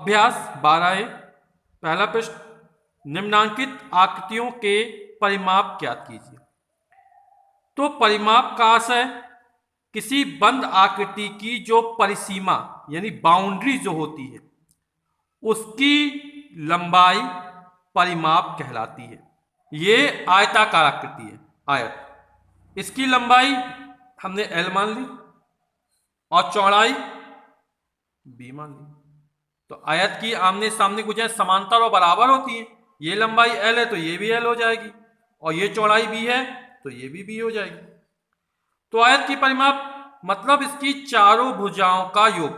अभ्यास 12A पहला प्रश्न, निम्नांकित आकृतियों के परिमाप ज्ञात कीजिए। तो परिमाप का आशय किसी बंद आकृति की जो परिसीमा यानी बाउंड्री जो होती है उसकी लंबाई परिमाप कहलाती है। ये आयताकार आकृति है, आयत। इसकी लंबाई हमने L मान ली और चौड़ाई B मान ली। तो आयत की आमने सामने भुजाएं समांतर और बराबर होती हैं। ये लंबाई L है तो ये भी L हो जाएगी, और ये चौड़ाई B है तो ये भी B हो जाएगी। तो आयत की परिमाप मतलब इसकी चारों भुजाओं का योग।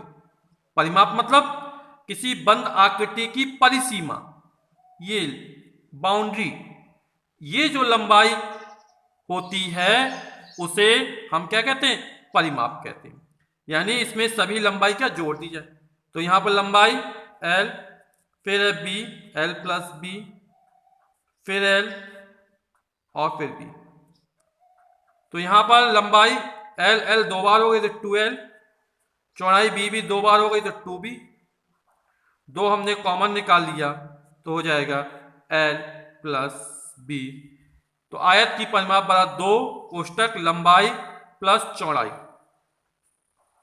परिमाप मतलब किसी बंद आकृति की परिसीमा, ये बाउंड्री, ये जो लंबाई होती है उसे हम क्या कहते हैं? परिमाप कहते हैं। यानी इसमें सभी लंबाई क्या जोड़ दी जाए। तो यहां पर लंबाई L, फिर है B, L प्लस B, फिर L और फिर B। तो यहां पर लंबाई L L दो बार हो गई तो 2L, चौड़ाई B भी दो बार हो गई तो 2B। दो हमने कॉमन निकाल लिया तो हो जाएगा L प्लस B। तो आयत की परिमाप बराबर 2 कोष्टक लंबाई प्लस चौड़ाई,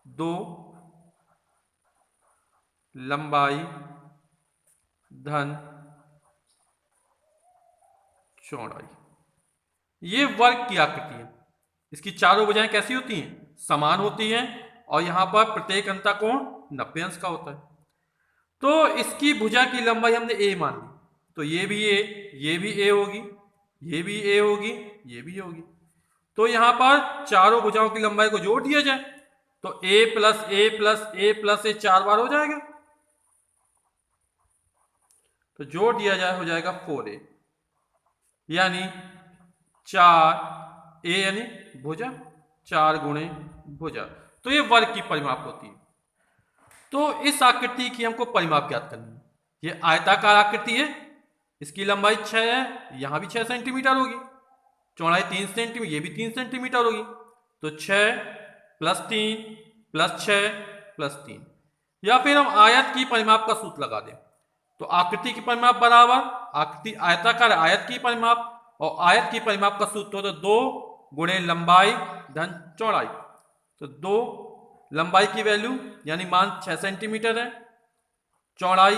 2 लंबाई धन चौड़ाई। ये वर्ग की आकृति है। इसकी चारों भुजाएं कैसी होती हैं? समान होती हैं, और यहां पर प्रत्येक अंत का कोण 90 अंश का होता है। तो इसकी भुजा की लंबाई हमने A मान ली, तो ये भी A, ये भी A होगी, ये भी A होगी, ये भी होगी। तो यहां पर चारों भुजाओं की लंबाई को जोड़ दिया जाए तो A plus A plus A plus A 4 बार हो जाएगा। तो जोड़ दिया जाए हो जाएगा 4A, यानी 4A यानी भुजा, 4 गुणे भुजा। तो ये वर्ग की परिमाप होती है। तो इस आकृति की हमको परिमाप ज्ञात करनी है। ये आयताकार आकृति है, इसकी लंबाई 6 है, यहां भी 6 सेंटीमीटर होगी, चौड़ाई 3 सेंटीमीटर, ये भी 3 सेंटीमीटर होगी। तो 6 प्लस 3 प्लस 6 प्लस 3। या फिर हम आयत की परिमाप का सूत्र लगा दें। तो आकृति की परिमाप बराबर आकृति आयताकार आयत की परिमाप, और आयत की परिमाप का सूत्र होता है 2 गुणे लंबाई धन चौड़ाई। तो 2 लंबाई की वैल्यू यानी मान 6 सेंटीमीटर है, चौड़ाई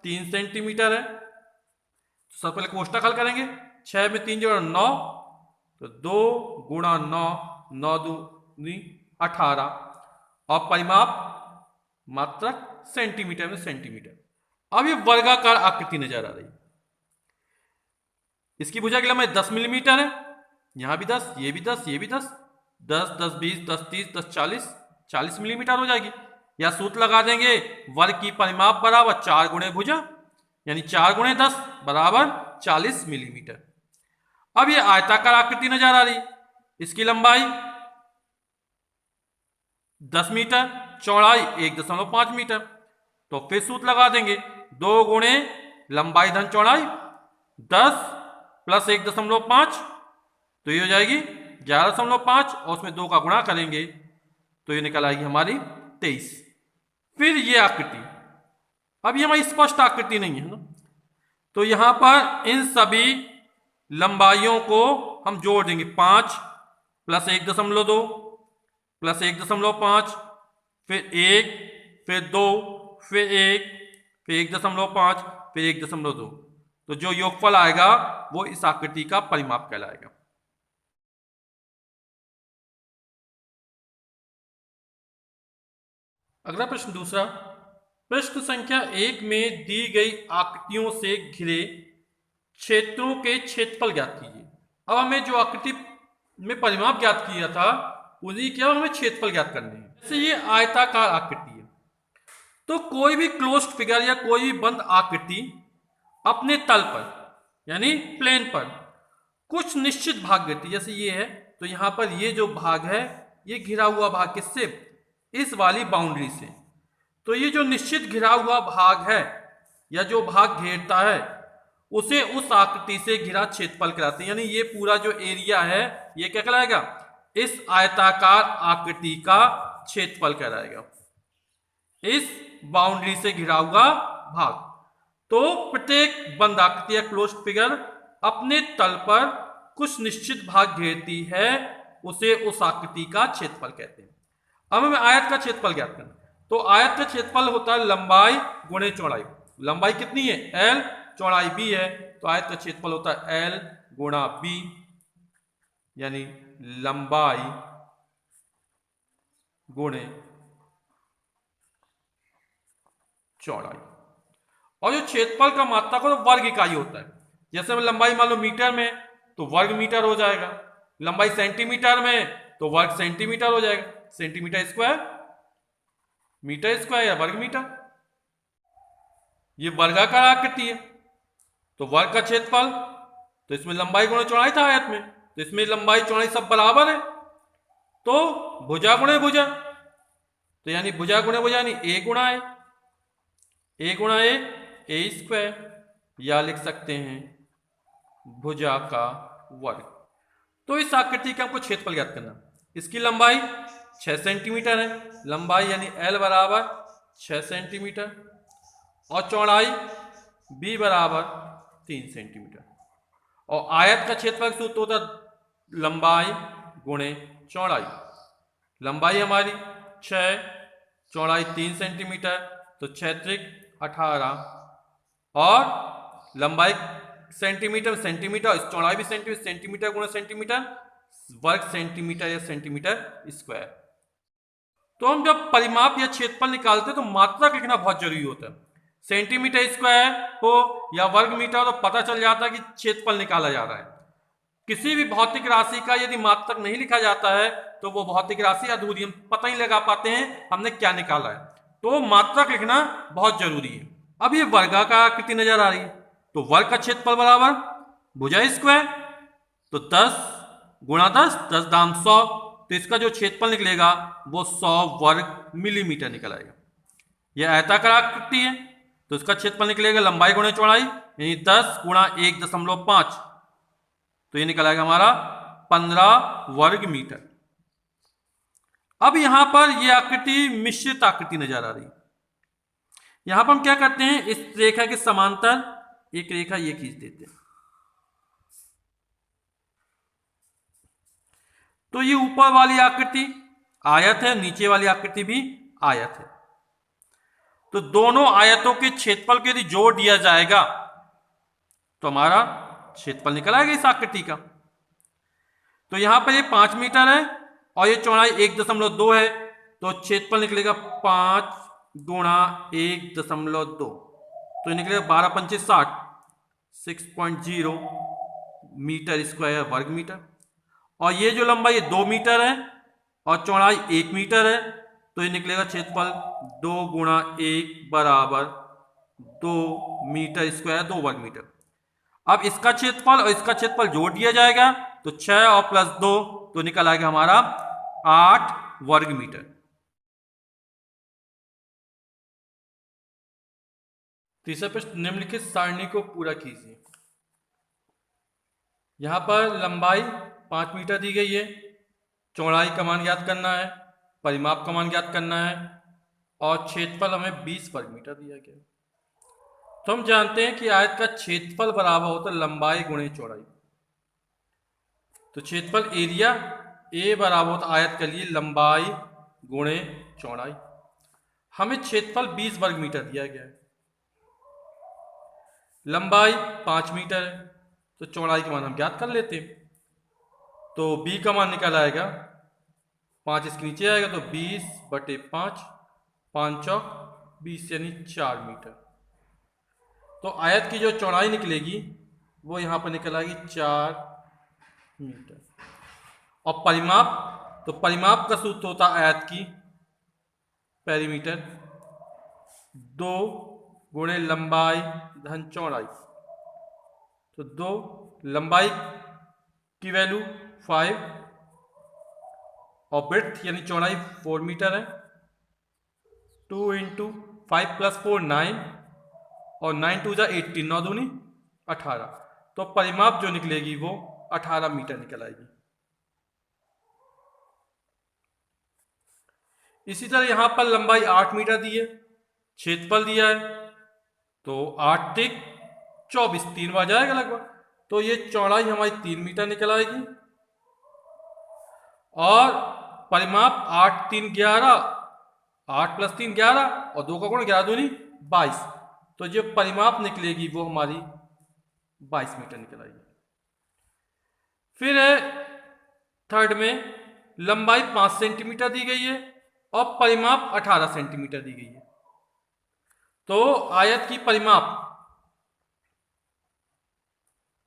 3 सेंटीमीटर है। तो सबसे पहले कोष्टक हल करेंगे। 6 में 3 जोड़ 9, तो 2 गुणा 9, 9 दूनी 18, और परिमाप मात्रक सेंटीमीटर में सेंटीमीटर। अब ये वर्गाकार आकृति नजर आ रही है। इसकी भुजा की लंबाई 10 मिलीमीटर है, यहां भी 10, ये भी 10, ये भी 10, 10 10 20 10 30 10 40, 40 मिलीमीटर हो जाएगी। या सूत्र लगा देंगे, वर्ग की परिमाप बराबर 4 गुणे भुजा, यानी 4 गुणे 10 बराबर 40 मिलीमीटर। अब ये आयताकार आकृति नजर आ रही, इसकी लंबाई 10 मीटर, चौड़ाई 1.5 मीटर। तो फिर सूत्र लगा देंगे, 2 गुणे लंबाई धन चौड़ाई 10 प्लस 1.5, तो ये हो जाएगी 11.5, और उसमें 2 का गुणा करेंगे तो ये निकल आएगी हमारी 23। फिर ये आकृति, अब ये हमारी स्पष्ट आकृति नहीं है ना, तो यहां पर इन सभी लंबाइयों को हम जोड़ देंगे। 5 प्लस 1.2 प्लस 1.5, फिर 1, फिर 2, फिर 1, फिर 1.5, फिर 1.2। तो जो योगफल आएगा वो इस आकृति का परिमाप कहलाएगा। अगला प्रश्न दूसरा, प्रश्न संख्या 1 में दी गई आकृतियों से घिरे क्षेत्रों के क्षेत्रफल ज्ञात कीजिए। अब हमें जो आकृति में परिमाप ज्ञात किया था उसी के अब हमें क्षेत्रफल ज्ञात करने हैं। जैसे ये आयताकार आकृति है, तो कोई भी क्लोज्ड फिगर या कोई भी बंद आकृति अपने तल पर यानी प्लेन पर कुछ निश्चित भाग लेती है। जैसे ये है, तो यहां पर ये जो भाग है ये घिरा हुआ भाग किससे? इस वाली बाउंड्री से। तो ये जो निश्चित घिरा हुआ भाग है या जो भाग घेरता है उसे उस आकृति से घिरा क्षेत्रफल कहलाते हैं। यानी ये पूरा जो एरिया है ये क्या कहलाएगा? इस आयताकार आकृति का क्षेत्रफल कहलाएगा। इस बाउंड्री से घिरा हुआ भाग। तो प्रत्येक बंद आकृति या क्लोज्ड फिगर अपने तल पर कुछ निश्चित भाग घेरती है, उसे उस आकृति का क्षेत्रफल कहते हैं। अब हमें आयत का क्षेत्रफल ज्ञात करना। तो आयत का क्षेत्रफल होता है लंबाई गुणे चौड़ाई। लंबाई कितनी है? L, चौड़ाई B है, तो आयत का क्षेत्रफल होता है L गुणा B, यानी लंबाई गुणे चौड़ाई। और जो क्षेत्रफल का मात्रक है वर्ग इकाई होता है। जैसे में लंबाई मान लो मीटर में तो वर्ग मीटर हो जाएगा, लंबाई सेंटीमीटर में तो वर्ग सेंटीमीटर हो जाएगा, सेंटीमीटर स्क्वायर, मीटर स्क्वायर या वर्ग मीटर। ये वर्गाकार आकृति है तो वर्ग का क्षेत्रफल, तो इसमें लंबाई गुणे चौड़ाई था आयत में, तो इसमें लंबाई चौड़ाई सब बराबर है, तो भुजा गुणे भुजा, तो यानी भुजा गुणे भुजा यानी ए गुणा ए, ए गुणा ए स्क्वायर, या लिख सकते हैं भुजा का वर्ग। तो इस आकृति का हमको क्षेत्रफल ज्ञात करना। इसकी लंबाई 6 सेंटीमीटर है, लंबाई यानी L बराबर 6 सेंटीमीटर, और चौड़ाई B बराबर 3 सेंटीमीटर। और आयत का क्षेत्रफल सूत्र होता लंबाई गुणे चौड़ाई। लंबाई हमारी 6, चौड़ाई 3 सेंटीमीटर, तो 6 त्रिक 18, और लंबाई सेंटीमीटर सेंटीमीटर, इस चौड़ाई भी सेंटीमीटर, सेंटीमीटर गुणे सेंटीमीटर, वर्ग सेंटीमीटर या सेंटीमीटर स्क्वायर। तो हम जब परिमाप या क्षेत्रफल निकालते हैं तो मात्रक लिखना बहुत जरूरी होता है। सेंटीमीटर स्क्वायर हो या वर्ग मीटर तो पता चल जाता है कि क्षेत्रफल निकाला जा रहा है। किसी भी भौतिक राशि का यदि मात्रक नहीं लिखा जाता है तो वो भौतिक राशि अधूरी, हम पता ही लगा पाते हैं हमने क्या निकाला है। तो मात्रक लिखना बहुत जरूरी है। अब ये वर्गाकार आकृति नजर आ रही है, तो वर्ग का क्षेत्रफल बराबर भुजा स्क्वायर, तो 10 गुणा 10, 10 दाम 100, तो इसका जो क्षेत्रफल निकलेगा वो 100 वर्ग मिलीमीटर निकल आएगा। यह आयताकार आकृति है तो इसका क्षेत्रफल निकलेगा लंबाई गुणे चौड़ाई, यानी 10 गुणा 1.5, तो ये निकल आएगा हमारा 15 वर्ग मीटर। अब यहां पर यह आकृति मिश्रित आकृति नजर आ रही है। यहां पर हम क्या करते हैं, इस रेखा के समांतर एक रेखा ये खींच देते हैं, तो ये ऊपर वाली आकृति आयत है, नीचे वाली आकृति भी आयत है। तो दोनों आयतों के क्षेत्रफल को यदि जोड़ दिया जाएगा तो हमारा क्षेत्रफल निकल आएगा इस आकृति का। तो यहां पर ये 5 मीटर है और ये चौड़ाई 1.2 है, तो क्षेत्रफल निकलेगा 5 गुणा 1.2, तो निकलेगा 12 पंचे 60, 6.0 मीटर स्क्वायर वर्ग मीटर। और ये जो लंबाई ये 2 मीटर है और चौड़ाई 1 मीटर है, तो ये निकलेगा क्षेत्रफल 2 गुणा 1 बराबर 2 मीटर स्क्वायर, 2 वर्ग मीटर। अब इसका क्षेत्रफल और इसका क्षेत्रफल जोड़ दिया जाएगा तो 6 और प्लस 2, तो निकल आएगा हमारा 8 वर्ग मीटर। तीसरा प्रश्न, निम्नलिखित सारणी को पूरा कीजिए। यहां पर लंबाई 5 मीटर दी गई है, चौड़ाई का मान ज्ञात करना है, परिमाप का मान ज्ञात करना है, और क्षेत्रफल हमें 20 वर्ग मीटर दिया गया है। तो हम जानते हैं कि आयत का क्षेत्रफल बराबर होता है लंबाई गुणे चौड़ाई। तो क्षेत्रफल एरिया ए बराबर होता आयत के लिए लंबाई गुणे चौड़ाई। हमें क्षेत्रफल 20 वर्ग मीटर दिया गया है, लंबाई 5 मीटर है, तो चौड़ाई का मान हम ज्ञात कर लेते हैं। तो b का मान निकल आएगा 5, इसके नीचे आएगा तो 20/5, 5 चौक 20 यानी 4 मीटर। तो आयत की जो चौड़ाई निकलेगी वो यहाँ पर निकल आएगी 4 मीटर। और परिमाप, तो परिमाप का सूत्र होता है आयत की पेरीमीटर, 2 गुणे लंबाई धन चौड़ाई, तो 2 लंबाई की वैल्यू 5 और ब्रेड्थ यानी चौड़ाई 4 मीटर है, 2 × 5 + 4 9, और 9 2 18, 9 दूनी 18, तो परिमाप जो निकलेगी वो 18 मीटर निकल आएगी। इसी तरह यहां पर लंबाई 8 मीटर दी है, क्षेत्रफल दिया है, तो 8 तिक 24, 3 बार जाएगा लगभग, तो ये चौड़ाई हमारी 3 मीटर निकल आएगी। और परिमाप 8 3 11, 8 + 3 11 और 2 का गुण 11 दूनी 22, तो जो परिमाप निकलेगी वो हमारी 22 मीटर निकल आएगी। फिर है थर्ड में, लंबाई 5 सेंटीमीटर दी गई है और परिमाप 18 सेंटीमीटर दी गई है। तो आयत की परिमाप,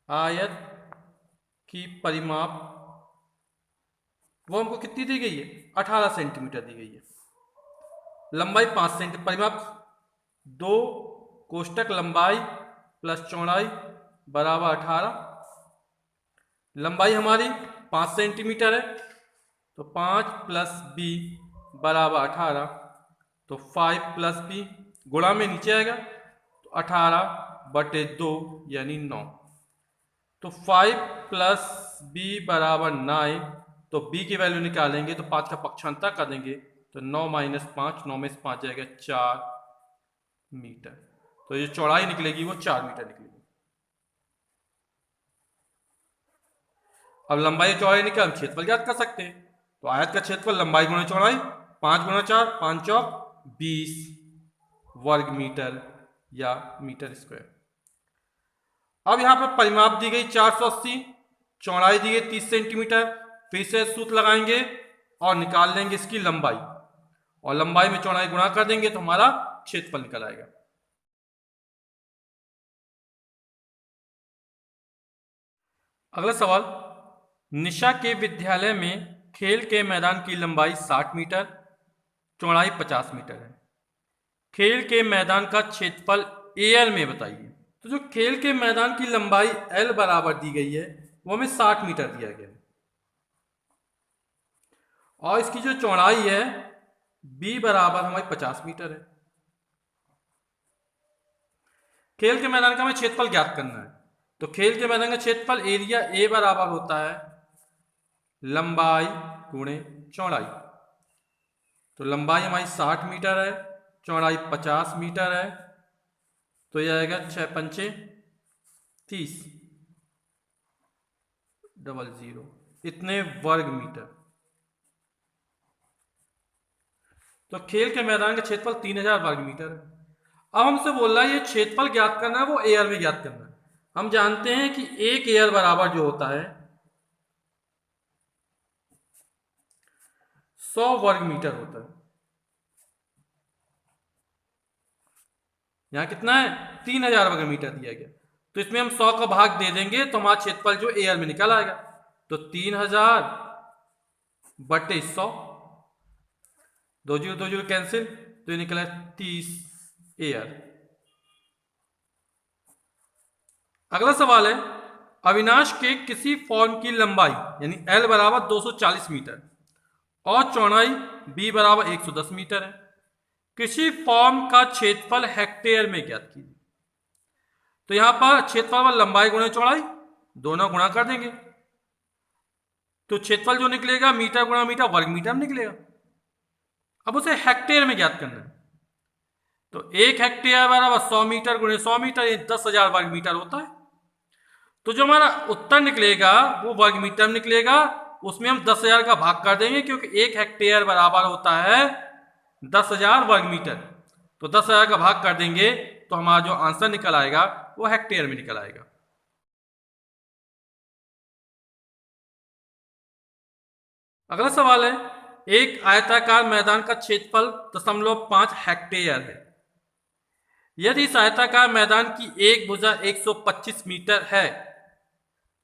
आयत की परिमाप वो हमको कितनी दी गई है, 18 सेंटीमीटर दी गई है। लंबाई 5 सेंटीमीटर, परिमाप 2 कोष्टक लंबाई प्लस चौड़ाई बराबर 18। लंबाई हमारी 5 सेंटीमीटर है, तो 5 + b बराबर 18, तो 5 + b गुणा में नीचे आएगा, तो 18/2 यानी 9। तो 5 + b बराबर 9, तो b की वैल्यू निकालेंगे तो 5 का पक्षांतर कर देंगे, तो 9 - 5, 9 में से 5 जाएगा 4 मीटर। तो ये चौड़ाई निकलेगी वो 4 मीटर निकलेगी। अब लंबाई चौड़ाई निकाल हम क्षेत्रफल ज्ञात कर सकते हैं। तो आयत का क्षेत्रफल लंबाई गुणा चौड़ाई, 5 × 4 5 चौक 20 वर्ग मीटर या मीटर स्क्वायर। अब यहां पर परिमाप दी गई 480, चौड़ाई दी गई 30 सेंटीमीटर। फिर से सूत्र लगाएंगे और निकाल लेंगे इसकी लंबाई, और लंबाई में चौड़ाई गुणा कर देंगे तो हमारा क्षेत्रफल निकल आएगा। अगला सवाल, निशा के विद्यालय में खेल के मैदान की लंबाई 60 मीटर, चौड़ाई 50 मीटर है। खेल के मैदान का क्षेत्रफल एयर में बताइए। तो जो खेल के मैदान की लंबाई L बराबर दी गई है वो हमें 60 मीटर दिया गया है, और इसकी जो चौड़ाई है B बराबर हमारी 50 मीटर है। खेल के मैदान का हमें क्षेत्रफल ज्ञात करना है। तो खेल के मैदान का क्षेत्रफल एरिया A बराबर होता है लंबाई गुणे चौड़ाई। तो लंबाई हमारी 60 मीटर है, चौड़ाई 50 मीटर है, तो यह आएगा 6 × 5 = 30 00 इतने वर्ग मीटर। तो खेल के मैदान का क्षेत्रफल 3000 वर्ग मीटर है। अब हमसे बोल रहा है ये क्षेत्रफल ज्ञात करना है, वो एयर में ज्ञात करना है। हम जानते हैं कि एक एयर बराबर जो होता है 100 वर्ग मीटर होता है। यहां कितना है, 3000 वर्ग मीटर दिया गया, तो इसमें हम 100 का भाग दे देंगे तो हमारा क्षेत्रफल जो एयर में निकल आएगा। तो 3000/100, 2 0 2 0 कैंसिल, तो ये निकला 30 एयर। अगला सवाल है, अविनाश के किसी फॉर्म की लंबाई यानी L बराबर 240 मीटर और चौड़ाई B बराबर 110 मीटर है। किसी फॉर्म का क्षेत्रफल हेक्टेयर में ज्ञात कीजिए। तो यहां पर क्षेत्रफल और लंबाई गुणे चौड़ाई दोनों गुणा कर देंगे, तो क्षेत्रफल जो निकलेगा मीटर गुणा मीटर वर्ग मीटर में निकलेगा। अब उसे हेक्टेयर में ज्ञात करना है। तो 1 हेक्टेयर बराबर 100 मीटर गुणे 100 मीटर, ये 10,000 वर्ग मीटर होता है। तो जो हमारा उत्तर निकलेगा वो वर्ग मीटर में निकलेगा, उसमें हम 10,000 का भाग कर देंगे, क्योंकि 1 हेक्टेयर बराबर होता है 10,000 वर्ग मीटर। तो 10,000 का भाग कर देंगे तो हमारा जो आंसर निकल आएगा वो हेक्टेयर में निकल आएगा। अगला सवाल है, एक आयताकार मैदान का क्षेत्रफल 0.5 हेक्टेयर है। यदि इस आयताकार मैदान की एक भुजा 125 मीटर है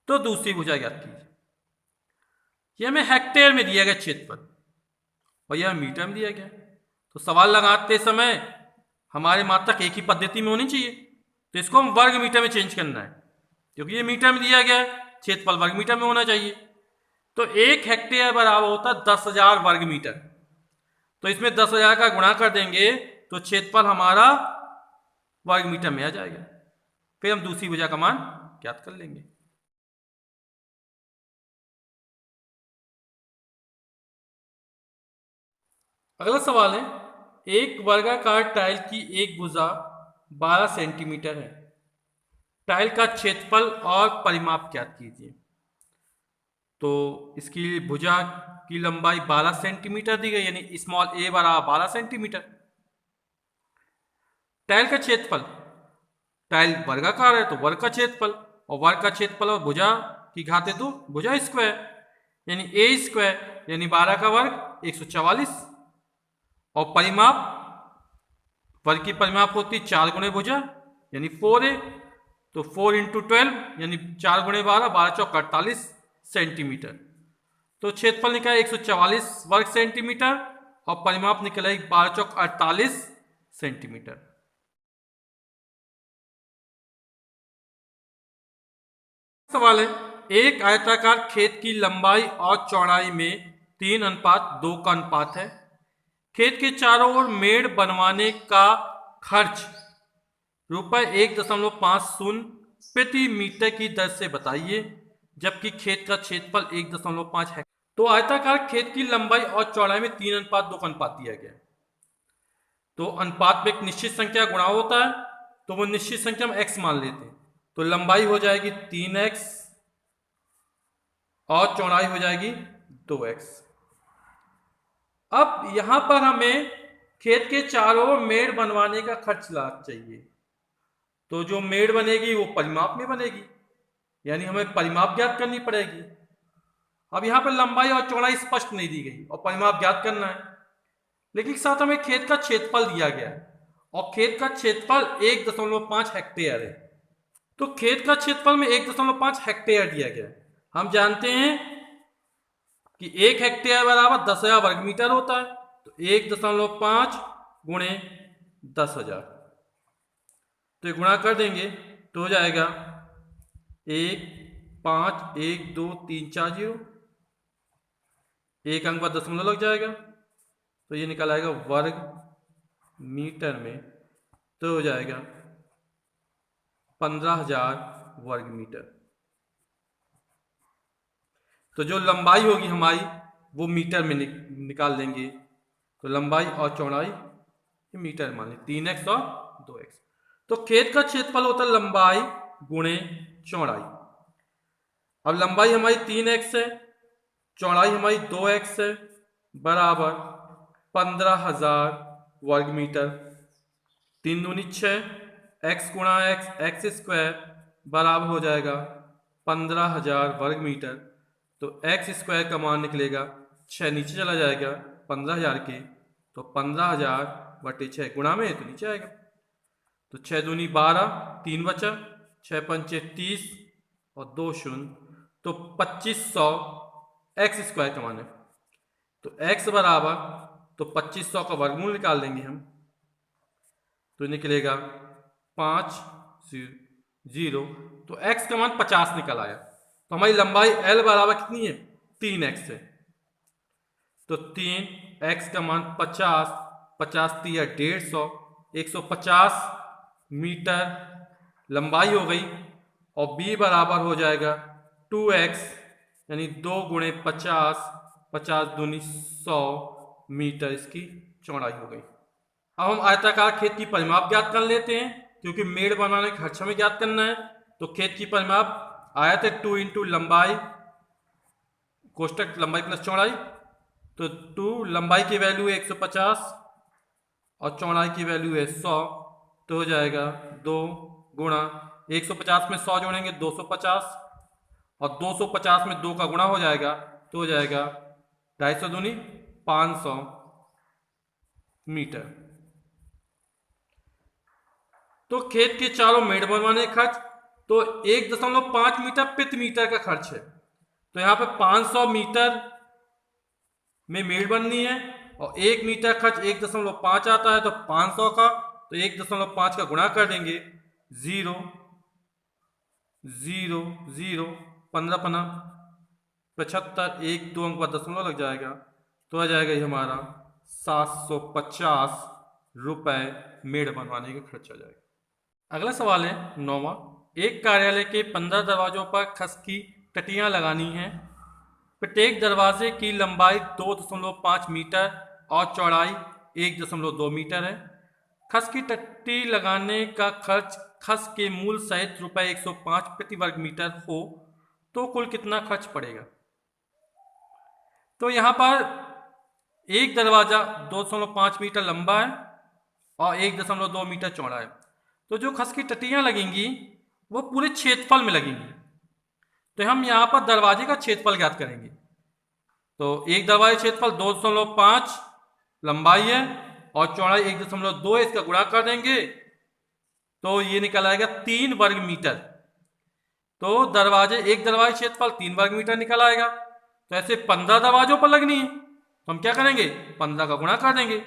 तो दूसरी भुजा ज्ञात कीजिए। यह हमें हेक्टेयर में दिया गया क्षेत्रफल और यह मीटर में दिया गया। तो सवाल लगाते समय हमारे मात्रक एक ही पद्धति में होनी चाहिए, तो इसको हम वर्ग मीटर में चेंज करना है, क्योंकि ये मीटर में दिया गया है, क्षेत्रफल वर्ग मीटर में होना चाहिए। तो 1 हेक्टेयर बराबर होता है 10,000 वर्ग मीटर। तो इसमें 10,000 का गुणा कर देंगे तो क्षेत्रफल हमारा वर्ग मीटर में आ जाएगा। फिर हम दूसरी भुजा का मान ज्ञात कर लेंगे। अगला सवाल है, एक वर्गाकार टाइल की एक भुजा 12 सेंटीमीटर है। टाइल का क्षेत्रफल और परिमाप ज्ञात कीजिए। तो इसकी भुजा की लंबाई 12 सेंटीमीटर दी गई, यानी स्मॉल ए बराबर 12 सेंटीमीटर। टाइल का क्षेत्रफल, टाइल वर्गाकार है तो वर्ग का क्षेत्रफल, और वर्ग का क्षेत्रफल और भुजा की घात है तो भुजा स्क्वायर, यानी ए स्क्वायर यानी 12 का वर्ग 144। और परिमाप, वर्ग की परिमाप होती 4 गुणे भुजा यानी 4a, तो 4 इंटू 12 यानी 4 गुणे 12, 12 चौक 48 सेंटीमीटर। तो क्षेत्रफल निकला 144 वर्ग सेंटीमीटर और परिमाप निकला 12 चौक 48 सेंटीमीटर। सवाल है, एक आयताकार खेत की लंबाई और चौड़ाई में 3:2 का अनुपात है। खेत के चारों ओर मेड़ बनवाने का खर्च ₹1.50 प्रति मीटर की दर से बताइए, जबकि खेत का क्षेत्रफल 1.5 है। तो आयताकार खेत की लंबाई और चौड़ाई में 3:2 का अनुपात दिया गया। तो अनुपात में एक निश्चित संख्या गुणा होता है, तो वो निश्चित संख्या में x मान लेते हैं। तो लंबाई हो जाएगी 3x और चौड़ाई हो जाएगी 2x। अब यहां पर हमें खेत के चारों ओर मेड़ बनवाने का खर्च चाहिए। तो जो मेड़ बनेगी वो परिमाप में बनेगी, यानी हमें परिमाप ज्ञात करनी पड़ेगी। अब यहाँ पर लंबाई और चौड़ाई स्पष्ट नहीं दी गई और परिमाप ज्ञात करना है, लेकिन साथ हमें खेत का क्षेत्रफल दिया गया है और खेत का क्षेत्रफल 1.5 हेक्टेयर है। तो खेत का क्षेत्रफल में 1.5 हेक्टेयर दिया गया है। हम जानते हैं कि 1 हेक्टेयर बराबर 10,000 वर्ग मीटर होता है, तो 1.5 गुणे 10,000, तो गुणा कर देंगे तो हो जाएगा 1 5 1 2 3 4 0, एक अंक पर दशमलव लग जाएगा, तो ये निकल आएगा वर्ग मीटर में, तो हो जाएगा 15,000 वर्ग मीटर। तो जो लंबाई होगी हमारी वो मीटर में निकाल लेंगे, तो लंबाई और चौड़ाई मीटर मान ली 3x और 2x। तो खेत का क्षेत्रफल होता है लंबाई गुणे चौड़ाई। अब लंबाई हमारी 3x है, चौड़ाई हमारी 2x है, बराबर 15,000 वर्ग मीटर। 3 दूनी 6, x गुणा x स्क्वायर बराबर हो जाएगा 15,000 वर्ग मीटर। तो x स्क्वायर का मान निकलेगा 6 नीचे चला जाएगा 15,000 के, तो 15,000 बटे 6 गुणा में तो नीचे आएगा, तो 6 दूनी 12, 3 बचा, 6 पंचे 30 और 2 शून्य, तो 2500 x स्क्वायर का मान है। तो x बराबर, तो 2500 का वर्गमूल निकाल देंगे हम, तो निकलेगा 5 0, तो x का मान 50 निकल आया। तो हमारी लंबाई L बराबर कितनी है 3x है, तो 3x का मान 50, 50 3 150, 150 मीटर लंबाई हो गई, और b बराबर हो जाएगा 2x यानी 2 गुणे 50, 50 दूनी 100 मीटर इसकी चौड़ाई हो गई। अब हम आयताकार खेत की परिमाप ज्ञात कर लेते हैं, क्योंकि मेड़ बनाने का खर्च हमें ज्ञात करना है। तो खेत की परिमाप आयत है 2 इंटू लंबाई कोष्टक लंबाई प्लस चौड़ाई, तो 2 लंबाई की वैल्यू है 150 और चौड़ाई की वैल्यू है 100, तो हो जाएगा 2 गुणा 150 में 100 जोड़ेंगे 250, और 250 में 2 का गुणा हो जाएगा, तो हो जाएगा 250 दूनी 500 मीटर। तो खेत के चारों मेड़ बनवाने का खर्च, तो 1.5 मीटर प्रति मीटर का खर्च है। तो यहाँ पे 500 मीटर में मेड़ बननी है और 1 मीटर खर्च 1.5 आता है, तो 500 का, तो 1.5 का गुणा कर देंगे 0 0 0, 15 15 75, 1 2 अंक पर दशमलव लग जाएगा, तो आ जाएगा ये हमारा 750 रुपए मेड़ बनवाने का खर्च आ जाएगा। अगला सवाल है 9वां, एक कार्यालय के 15 दरवाजों पर खस की टटियां लगानी हैं। प्रत्येक दरवाजे की लंबाई 2.5 मीटर और चौड़ाई 1.2 मीटर है। खस की टट्टी लगाने का खर्च खस के मूल सहित रुपये 105 प्रति वर्ग मीटर हो तो कुल कितना खर्च पड़ेगा। तो यहाँ पर एक दरवाजा 2.5 मीटर लंबा है और 1.2 मीटर चौड़ा है। तो जो खस की टट्टियाँ लगेंगी वो पूरे क्षेत्रफल में लगेंगी। तो हम यहाँ पर दरवाजे का क्षेत्रफल ज्ञात करेंगे। तो एक दरवाजे क्षेत्रफल 2.5 लंबाई है और चौड़ाई 1.2 इसका गुणा कर देंगे तो ये निकल आएगा 3 वर्ग मीटर। तो एक दरवाजे क्षेत्रफल 3 वर्ग मीटर निकल आएगा। तो ऐसे 15 दरवाजों पर लगनी है तो हम क्या करेंगे, 15 का गुणा कर देंगे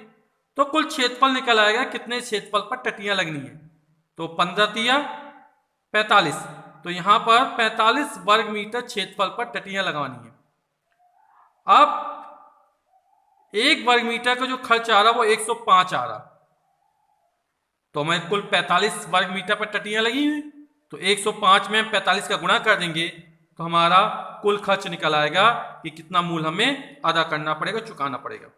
तो कुल क्षेत्रफल निकल आएगा कितने क्षेत्रफल पर टट्टियां लगनी है। तो 15 तिया 45, तो यहाँ पर 45 वर्ग मीटर क्षेत्रफल पर टट्टियां लगवानी है। अब 1 वर्ग मीटर का जो खर्च आ रहा वो 105 आ रहा, तो हमें कुल 45 वर्ग मीटर पर टट्टियां लगी हुई, तो 105 में हम 45 का गुणा कर देंगे तो हमारा कुल खर्च निकल आएगा कि कितना मूल हमें अदा करना पड़ेगा, चुकाना पड़ेगा।